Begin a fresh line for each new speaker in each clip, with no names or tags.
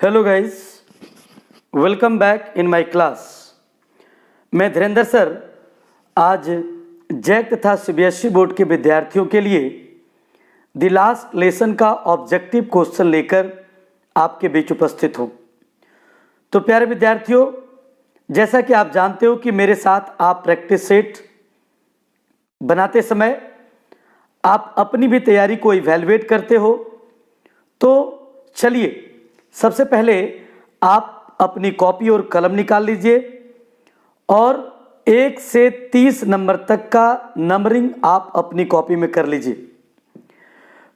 Hello guys, welcome back in my class. मैं Dhirendra sir आज Jack तथा सीबीएसई बोर्ड के विद्यार्थियों के लिए द लास्ट लेसन का ऑब्जेक्टिव क्वेश्चन लेकर आपके बीच उपस्थित हूँ। तो प्यारे विद्यार्थियों, जैसा कि आप जानते हो कि मेरे साथ आप प्रैक्टिस सेट बनाते समय आप अपनी भी तैयारी को इवैल्यूएट करते हो। तो चलिए, सबसे पहले आप अपनी कॉपी और कलम निकाल लीजिए और 1 से 30 नंबर तक का नंबरिंग आप अपनी कॉपी में कर लीजिए।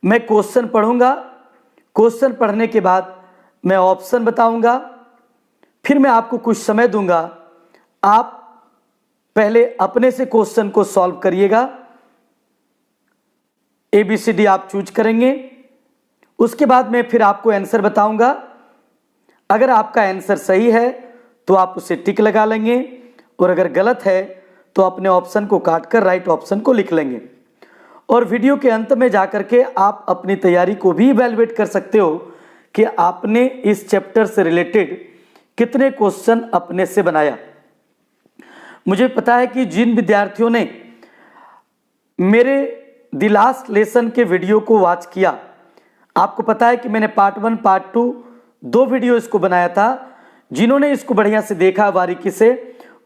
मैं क्वेश्चन पढ़ूंगा, क्वेश्चन पढ़ने के बाद मैं ऑप्शन बताऊंगा, फिर मैं आपको कुछ समय दूंगा। आप पहले अपने से क्वेश्चन को सॉल्व करिएगा। ABCD आप चूज करेंगे, उसके बाद मैं फिर आपको आंसर बताऊंगा। अगर आपका आंसर सही है तो आप उसे टिक लगा लेंगे और अगर गलत है तो अपने ऑप्शन को काटकर राइट ऑप्शन को लिख लेंगे। और वीडियो के अंत में जाकर के आप अपनी तैयारी को भी इवैल्यूएट कर सकते हो कि आपने इस चैप्टर से रिलेटेड कितने क्वेश्चन अपने से बनाया। मुझे पता है कि जिन विद्यार्थियों ने मेरे द लास्ट लेसन के वीडियो को वॉच किया, आपको पता है कि मैंने पार्ट 1 पार्ट 2 2 वीडियो इसको बनाया था। जिन्होंने इसको बढ़िया से देखा बारीकी से,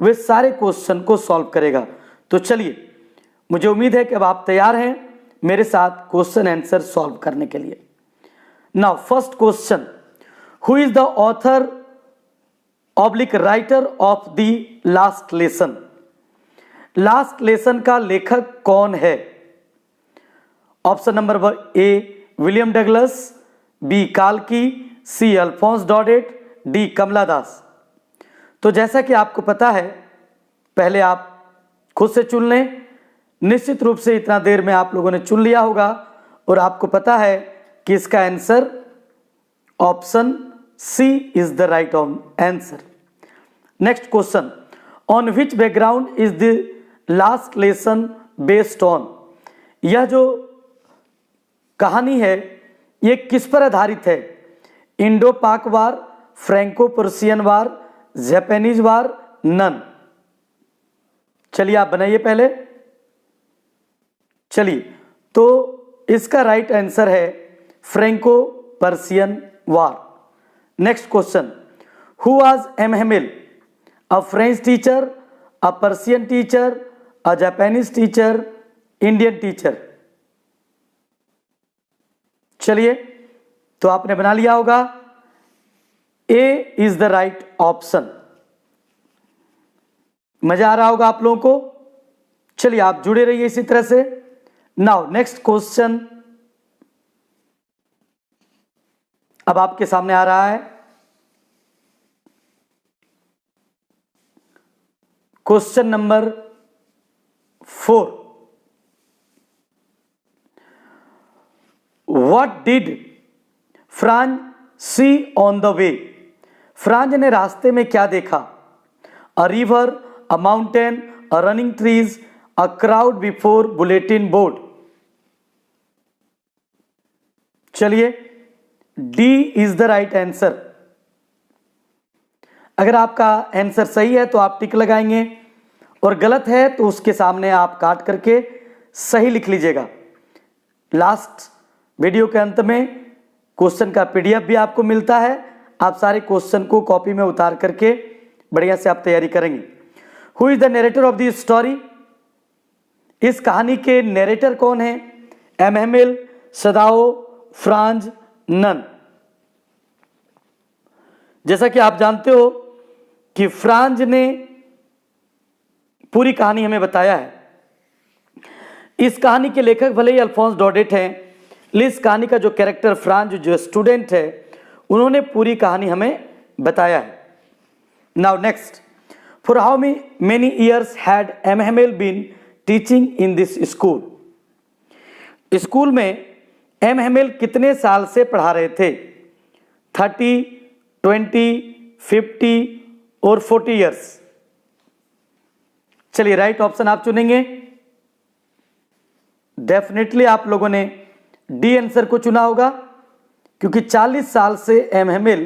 वे सारे क्वेश्चन को सॉल्व करेगा। तो चलिए, मुझे उम्मीद है कि अब आप तैयार हैं मेरे साथ क्वेश्चन आंसर सॉल्व करने के लिए। Now first question, who is the author oblique writer of the last lesson. Last lesson का लेखक कौन है? Option number A William Douglas, B काल्की, C Alphonse Daudet, D Kamala Das. तो जैसा कि आपको पता है, पहले आप खुद से चुन लें। निश्चित रूप से इतना देर में आप लोगों ने चुन लिया होगा और आपको पता है कि इसका answer option C is the right answer. Next question, on which background is the last lesson based on. यह जो कहानी है ये किस पर आधारित है? Indo Pak war, Franco Persian war, Japanese war, none. चलिए आप बनाइए पहले। चलिए, तो इसका राइट आंसर है Franco Persian war. Next question, who was M Hamel? A French teacher, a Persian teacher, a Japanese teacher, Indian teacher. चलिए, तो आपने बना लिया होगा। A is the right option. मजा आ रहा होगा आप लोगों को। चलिए, आप जुड़े रहिए इसी तरह से। नाउ नेक्स्ट क्वेश्चन अब आपके सामने आ रहा है। Question number 4, What did Franz see on the way? Franz ने रास्ते में क्या देखा? A river, a mountain, a running trees, a crowd before bulletin board. चलिए, D is the right answer। अगर आपका आंसर सही है तो आप टिक लगाएंगे और गलत है तो उसके सामने आप काट करके सही लिख लीजिएगा। लास्ट वीडियो के अंत में क्वेश्चन का PDF भी आपको मिलता है। आप सारे क्वेश्चन को कॉपी में उतार करके बढ़िया से आप तैयारी करेंगे। Who is the narrator of the story? इस कहानी के नरेटर कौन है? एमहेमिल, सदाओ, फ्रांज, नन। जैसा कि आप जानते हो कि फ्रांज ने पूरी कहानी हमें बताया है। इस कहानी के लेखक भले ही अल्फोंस डॉडेट हैं, इस कहानी का जो कैरेक्टर फ्रांज जो स्टूडेंट है, उन्होंने पूरी कहानी हमें बताया है। Now next, for how many years had M Hamel been teaching in this school? School में एमहेमिल कितने साल से पढ़ा रहे थे? 30, 20, 50 और 40 ईयर्स। चलिए, राइट ऑप्शन आप चुनेंगे। डेफिनेटली आप लोगों ने D आंसर को चुना होगा, क्योंकि 40 साल से एमहेमिल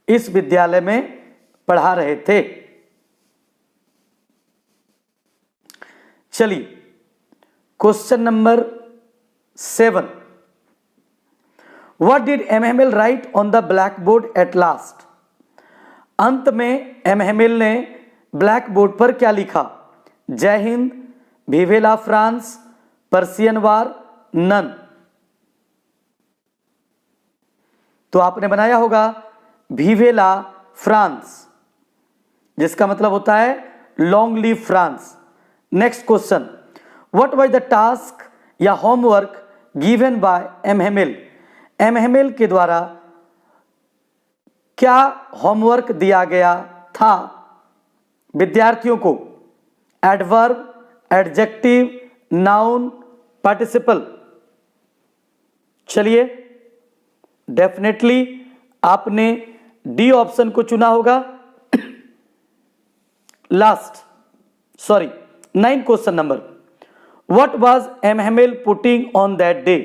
इस विद्यालय में पढ़ा रहे थे। चलिए question number 7, what did M Hamel write on the blackboard at last? अंत में एमहेमेल ने ब्लैक बोर्ड पर क्या लिखा? जय हिंद, विवे ला फ्रांस, पर्सियन वार, नन। तो आपने बनाया होगा विवे ला फ्रांस, जिसका मतलब होता है long live France. Next question, what was the task या homework given by M Hamel? M Hamel के द्वारा क्या होमवर्क दिया गया था विद्यार्थियों को? Adverb, adjective, noun, participle. चलिए डेफिनेटली आपने डी ऑप्शन को चुना होगा। Nine question number, what was M Hamel putting on that day?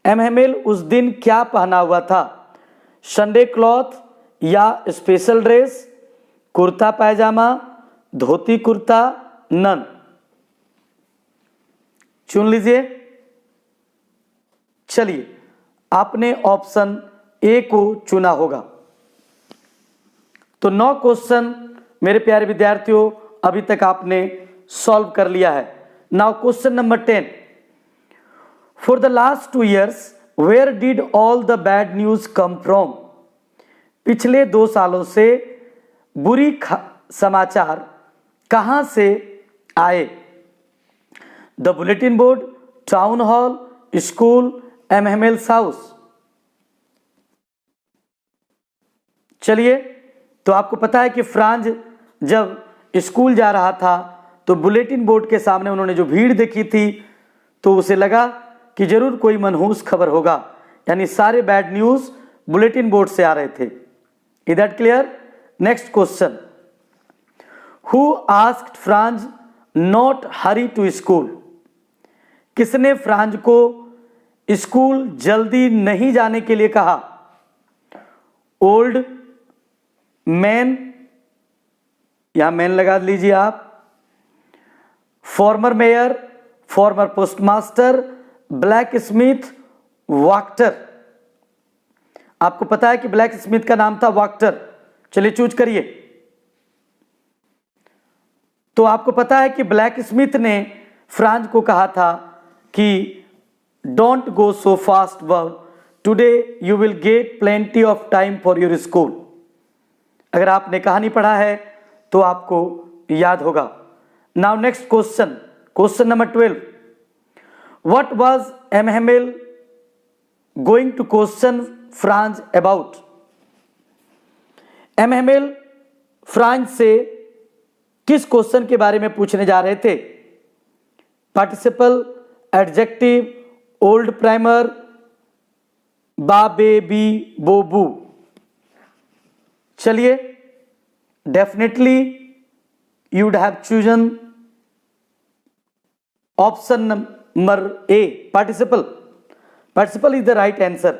M Hamel उस दिन क्या पहना हुआ था? संडे क्लॉथ या special dress, kurta pyjama, dhoti kurta, none. चुन लीजिए। चलिए आपने ऑप्शन ए को चुना होगा। तो 9 क्वेश्चन मेरे प्यारे विद्यार्थियों अभी तक आपने सॉल्व कर लिया है। Now question number 10, for the last 2 years where did all the bad news come from? पिछले 2 सालों से बुरी समाचार कहां से आए? The bulletin board, town hall, school, M Hamel's house. चलिए तो आपको पता है कि फ्रांज जब स्कूल जा रहा था तो बुलेटिन बोर्ड के सामने उन्होंने जो भीड़ देखी थी तो उसे लगा कि जरूर कोई मनहूस खबर होगा, यानी सारे बैड न्यूज बुलेटिन बोर्ड से आ रहे थे। Is that clear? Next question, who asked Franz not hurry to school? किसने फ्रांज को स्कूल जल्दी नहीं जाने के लिए कहा? ओल्ड मैन, यहां मैन लगा लीजिए आप, former mayor, former postmaster, blacksmith, Wachter. आपको पता है कि ब्लैक स्मिथ का नाम था वाक्टर। चलिए चूज करिए। तो आपको पता है कि ब्लैक स्मिथ ने फ्रांज को कहा था कि don't go so fast work, today you will get plenty of time for your school. अगर आपने कहानी पढ़ा है तो आपको याद होगा। Now next question, question number 12, what was M Hamel going to question Franz about? M Hamel Franz से किस क्वेश्चन के बारे में पूछने जा रहे थे? पार्टिसिपल, एडजेक्टिव, ओल्ड प्राइमर, बा बे बी बो बू। चलिए definitely you would have chosen option number A, participle. Participle is the right answer.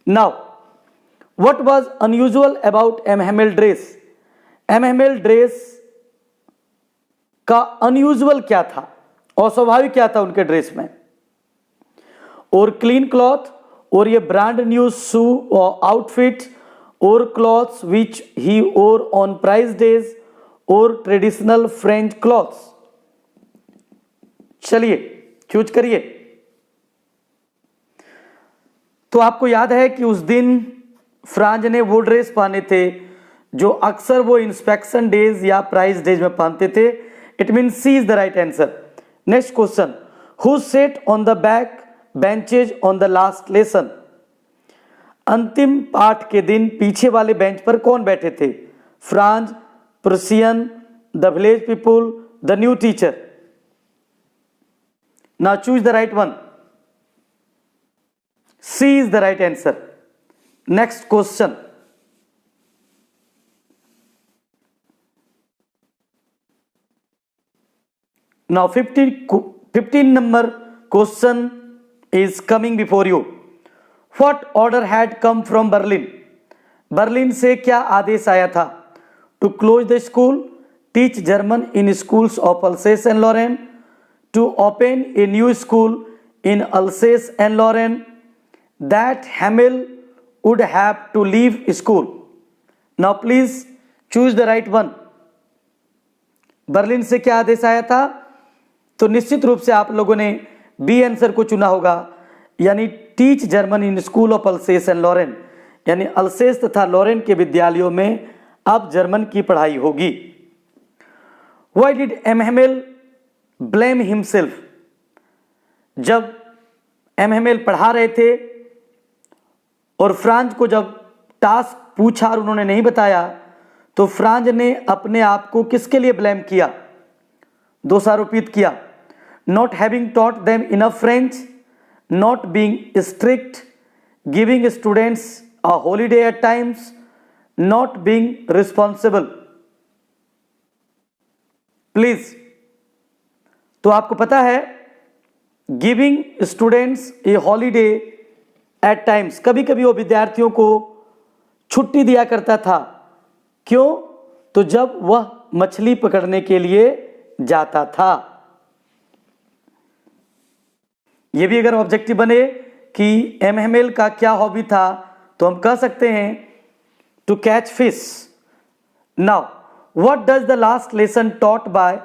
Now what was unusual about M Hamel dress? M Hamel dress का अनयूजुअल क्या था, अस्वाभाविक क्या था उनके ड्रेस में? और क्लीन क्लॉथ, और ये ब्रांड न्यू शू और आउटफिट, और clothes which he wore on prize days, और ट्रेडिशनल फ्रेंच क्लॉथ्स। चलिए चूज करिए। तो आपको याद है कि उस दिन फ्रांज ने वो ड्रेस पहने थे जो अक्सर वो इंस्पेक्शन डेज या प्राइज डेज में पहनते थे। It mean C is the right answer. Next question, who sat on the back benches on the last lesson? अंतिम पाठ के दिन पीछे वाले बेंच पर कौन बैठे थे? Franz, Persian, the village people, the new teacher. Now choose the right one. C is the right answer. Next question, now 15 number question is coming before you. What order had come from Berlin? Berlin से क्या आदेश आया था? To close the school, teach German in schools of Alsace and Lorraine, to open a new school in Alsace and Lorraine, that Hamel would have to leave school. Now please choose the right one. Berlin से क्या आदेश आया था? तो निश्चित रूप से आप लोगों ने बी आंसर को चुना होगा, यानी teach German in school of Alsace and Lorraine, यानी अल्सेस तथा लॉरेन के विद्यालयों में अब जर्मन की पढ़ाई होगी। Why did एमहेमेल blame himself? जब एमहेमेल पढ़ा रहे थे और फ्रांज को जब टास्क पूछा और उन्होंने नहीं बताया, तो फ्रांज ने अपने आप को किसके लिए ब्लेम किया, दोषारोपित किया? Not having taught them enough French, not being strict, giving students a holiday at times, not being responsible. Please, तो आपको पता है giving students a holiday at times, कभी कभी वो विद्यार्थियों को छुट्टी दिया करता था। क्यों? तो जब वह मछली पकड़ने के लिए जाता था। यह भी अगर ऑब्जेक्टिव बने कि एमहेमेल का क्या हॉबी था, तो हम कह सकते हैं to catch fish. Now what does the last lesson taught by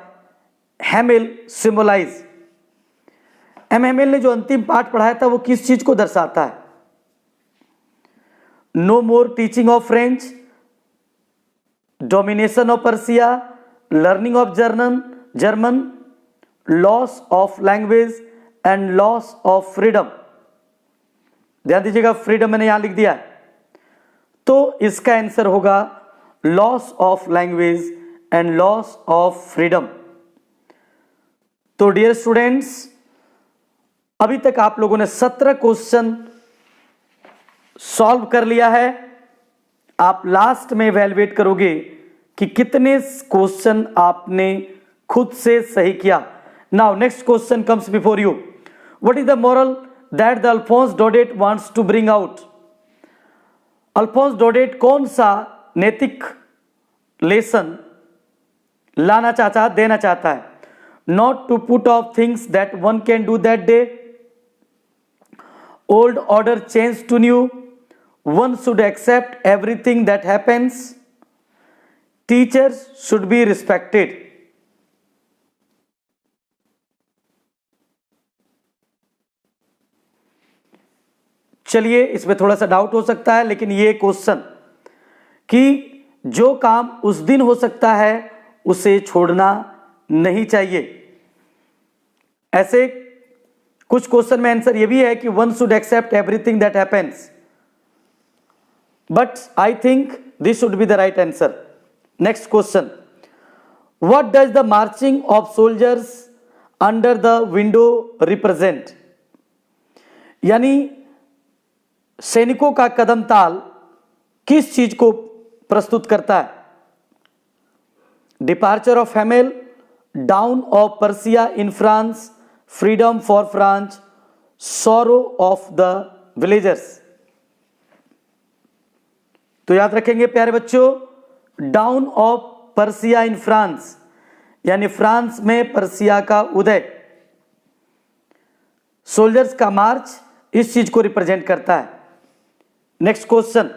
Hamel symbolise? M Hamel ने जो अंतिम पाठ पढ़ाया था वो किस चीज को दर्शाता है? No more teaching of French, domination of Persia, learning of German, loss of language and loss of freedom. ध्यान दीजिएगा, फ्रीडम मैंने यहां लिख दिया है, तो इसका आंसर होगा loss of language and loss of freedom. तो डियर स्टूडेंट्स, अभी तक आप लोगों ने 17 क्वेश्चन सॉल्व कर लिया है। आप लास्ट में इवैल्यूएट करोगे कि कितने क्वेश्चन आपने खुद से सही किया। Now next question comes before you. What is the moral that the Alphonse Daudet wants to bring out? Alphonse Daudet कौन सा नैतिक लेसन लाना चाहता, देना चाहता है? Not to put off things that one can do that day, old order change to new, one should accept everything that happens, teachers should be respected। चलिए, इसमें थोड़ा सा डाउट हो सकता है, लेकिन ये क्वेश्चन कि जो काम उस दिन हो सकता है उसे छोड़ना नहीं चाहिए, ऐसे कुछ क्वेश्चन में आंसर ये भी है कि one should accept everything that happens, but I think this should be the right answer। Next question, what does the marching of soldiers under the window represent? यानी सैनिकों का कदम ताल किस चीज को प्रस्तुत करता है? Departure of Hamel, down of Persia in France, freedom for France, sorrow of the villagers. तो याद रखेंगे प्यारे बच्चों, down of Persia in France, यानी फ्रांस में पर्सिया का उदय। सोल्जर्स का मार्च इस चीज को रिप्रेजेंट करता है। Next question,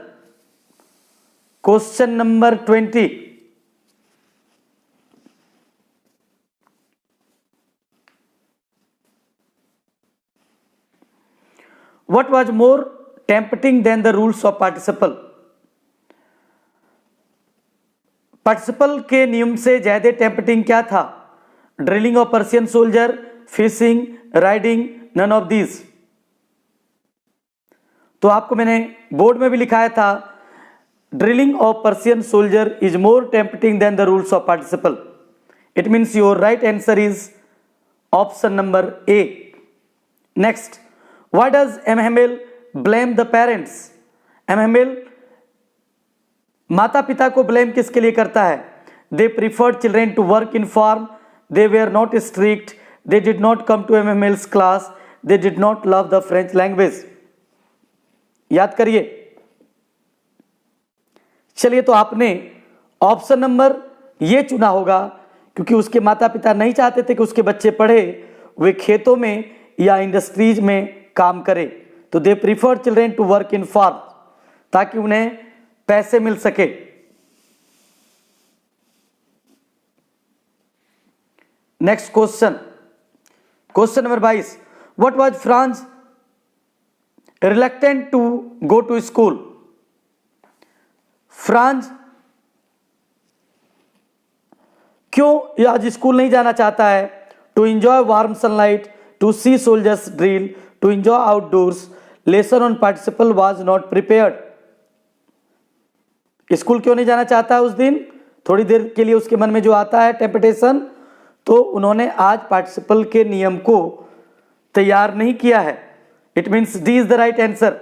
question number 20। What was more tempting than the rules of participle? Participle के नियम से ज्यादा टेम्पटिंग क्या था? Drilling of Persian soldier, fishing, riding, none of these. तो आपको मैंने बोर्ड में भी लिखाया था, drilling of Persian soldier is more tempting than the rules of participle. It means your right answer is option number A. Next, why does M Hamel blame the parents? M Hamel माता पिता को ब्लेम किसके लिए करता है? They preferred children to work in farm, they were not strict, they did not come to M Hamel's class, they did not love the French language. याद करिए, चलिए, तो आपने ऑप्शन नंबर ये चुना होगा क्योंकि उसके माता पिता नहीं चाहते थे कि उसके बच्चे पढ़े, वे खेतों में या इंडस्ट्रीज में काम करें। तो they prefer children to work in farm, ताकि उन्हें पैसे मिल सके। Next question, question number 22, what was Franz reluctant to go to school? Franz क्यों आज स्कूल नहीं जाना चाहता है? To enjoy warm sunlight, to see soldiers drill, to enjoy outdoors, lesson on participle was not prepared. School क्यों नहीं जाना चाहता है उस दिन? थोड़ी देर के लिए उसके मन में जो आता है टेम्पटेशन, तो उन्होंने आज पार्टिसिपल के नियम को तैयार नहीं किया है। It means D is the right answer.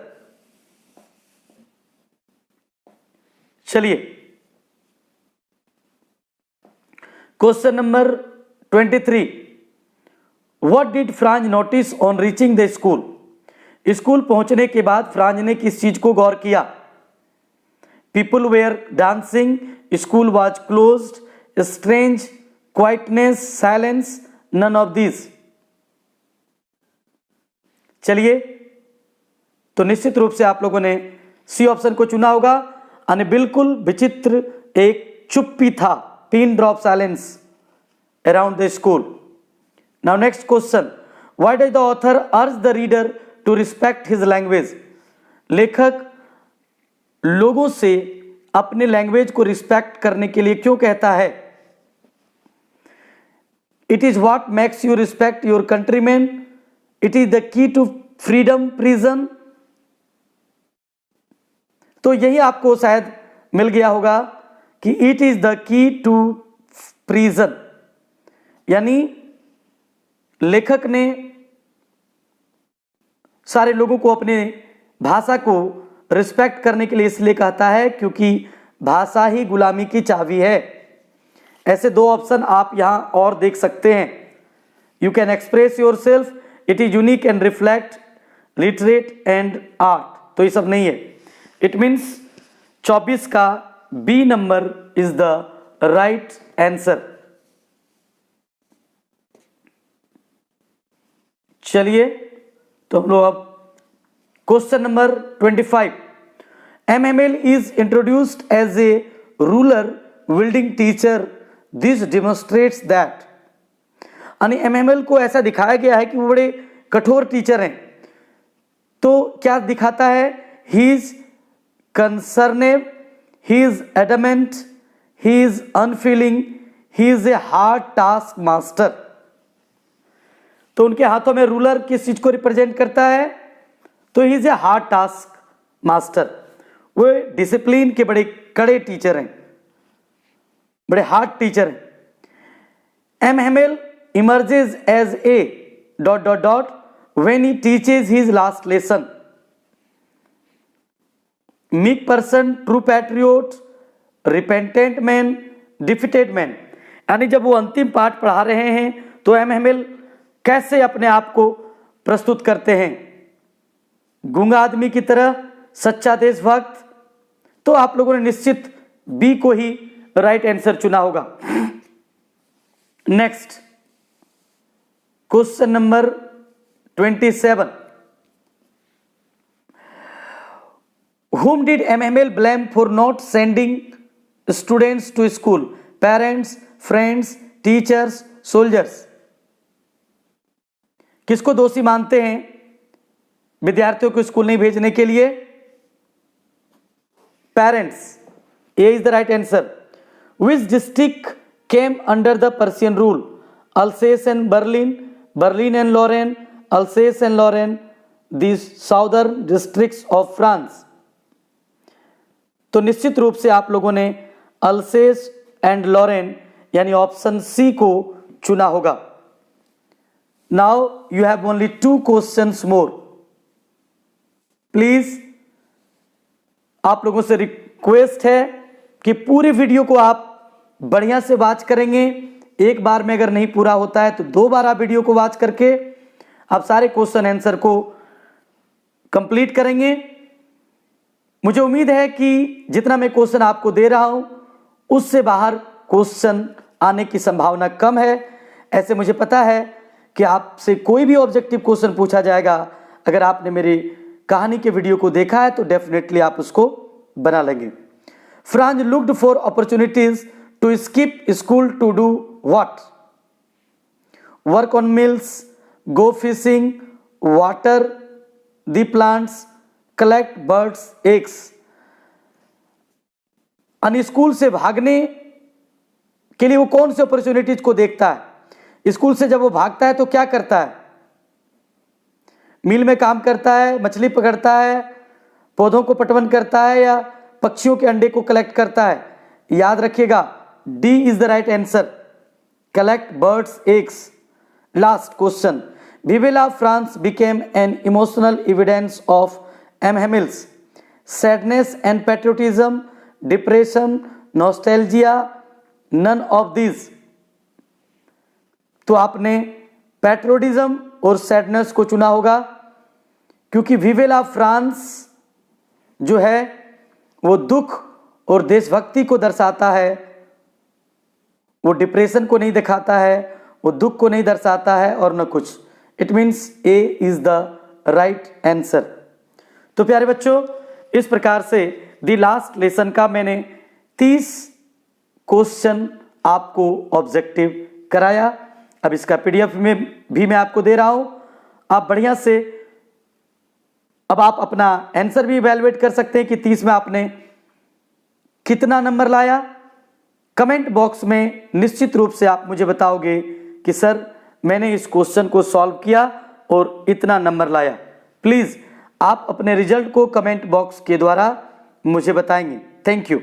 चलिए, question number 23, what did Franz notice on reaching the school? School पहुंचने के बाद फ्रांज ने किस चीज को गौर किया? People were dancing, school was closed, strange, quietness, silence, none of this. चलिए, तो निश्चित रूप से आप लोगों ने सी ऑप्शन को चुना होगा, यानी बिल्कुल विचित्र एक चुप्पी था, pin drop silence around the school. Now next question, why does the author urge the reader to respect his language? लेखक लोगों से अपने लैंग्वेज को रिस्पेक्ट करने के लिए क्यों कहता है? It is what makes you respect your countryman, it is the key to freedom prison. तो यही आपको शायद मिल गया होगा कि it is the key to prison, यानी लेखक ने सारे लोगों को अपने भाषा को रिस्पेक्ट करने के लिए इसलिए कहता है क्योंकि भाषा ही गुलामी की चाबी है। ऐसे दो ऑप्शन आप यहां और देख सकते हैं। You can express yourself, it is unique and reflect literate and art. तो ये सब नहीं है। इट मीन्स 24 का B number is the right answer. चलिए, तो हम लोग अब question number 25, MML is introduced as a ruler wielding teacher, this demonstrates that. यानी MML को ऐसा दिखाया गया है कि वो बड़े कठोर टीचर हैं। तो क्या दिखाता है? He is conservative, he is adamant, he is unfeeling, he is a hard taskmaster. तो उनके हाथों में रूलर किस चीज को रिप्रेजेंट करता है? तो ही is a hard task master. वो डिसिप्लिन के बड़े कड़े टीचर हैं, बड़े हार्ड टीचर हैं। MML emerges as a ... when he teaches his last lesson. Meek person, true patriot, repentant man, defeated man। यानी जब वो अंतिम पाठ पढ़ा रहे हैं तो MML कैसे अपने आप को प्रस्तुत करते हैं? गूंगा आदमी की तरह, सच्चा देशभक्त। तो आप लोगों ने निश्चित बी को ही राइट आंसर चुना होगा। Next question number 27, whom did MML blame for not sending students to school? Parents, friends, teachers, soldiers। किसको दोषी मानते हैं विद्यार्थियों को स्कूल नहीं भेजने के लिए? Parents. A is the right answer. Which district came under the Persian rule? Alsace and Berlin, Berlin and Lorraine, Alsace and Lorraine, the southern districts of France. तो निश्चित रूप से आप लोगों ने अल्सेस एंड लॉरेन यानी ऑप्शन सी को चुना होगा। Now you have only 2 questions more. Please आप लोगों से रिक्वेस्ट है कि पूरी वीडियो को आप बढ़िया से वॉच करेंगे। एक बार में अगर नहीं पूरा होता है तो 2 बार आप वीडियो को वॉच करके आप सारे क्वेश्चन आंसर को कंप्लीट करेंगे। मुझे उम्मीद है कि जितना मैं क्वेश्चन आपको दे रहा हूं उससे बाहर क्वेश्चन आने की संभावना कम है। ऐसे मुझे पता है कि आपसे कोई भी ऑब्जेक्टिव क्वेश्चन पूछा जाएगा, अगर आपने मेरी कहानी के वीडियो को देखा है तो डेफिनेटली आप उसको बना लेंगे। Franz looked for opportunities to skip school to do what? Work on mills, go fishing, water the plants, collect birds eggs. School से भागने के लिए वो कौन सी अपॉर्चुनिटीज को देखता है? स्कूल से जब वो भागता है तो क्या करता है? मिल में काम करता है, मछली पकड़ता है, पौधों को पटवन करता है, या पक्षियों के अंडे को कलेक्ट करता है? याद रखिएगा, D is the right answer, collect birds eggs. Last question, vive la France became an emotional evidence of M Hamel's, sadness and patriotism, depression, nostalgia, none of this. तो आपने पैट्रियोटिज्म और सैडनेस को चुना होगा, क्योंकि विवेला फ्रांस जो है वो दुख और देशभक्ति को दर्शाता है, वो डिप्रेशन को नहीं दिखाता है, वो दुख को नहीं दर्शाता है और न कुछ। It means A is the right answer. तो प्यारे बच्चों, इस प्रकार से दी लास्ट लेसन का मैंने 30 क्वेश्चन आपको ऑब्जेक्टिव कराया। अब इसका पीडीएफ में भी मैं आपको दे रहा हूं, आप बढ़िया से अब आप अपना आंसर भी इवैल्यूएट कर सकते हैं कि 30 में आपने कितना नंबर लाया। कमेंट बॉक्स में निश्चित रूप से आप मुझे बताओगे कि सर मैंने इस क्वेश्चन को सॉल्व किया और इतना नंबर लाया। प्लीज आप अपने रिजल्ट को कमेंट बॉक्स के द्वारा मुझे बताएंगे। Thank you.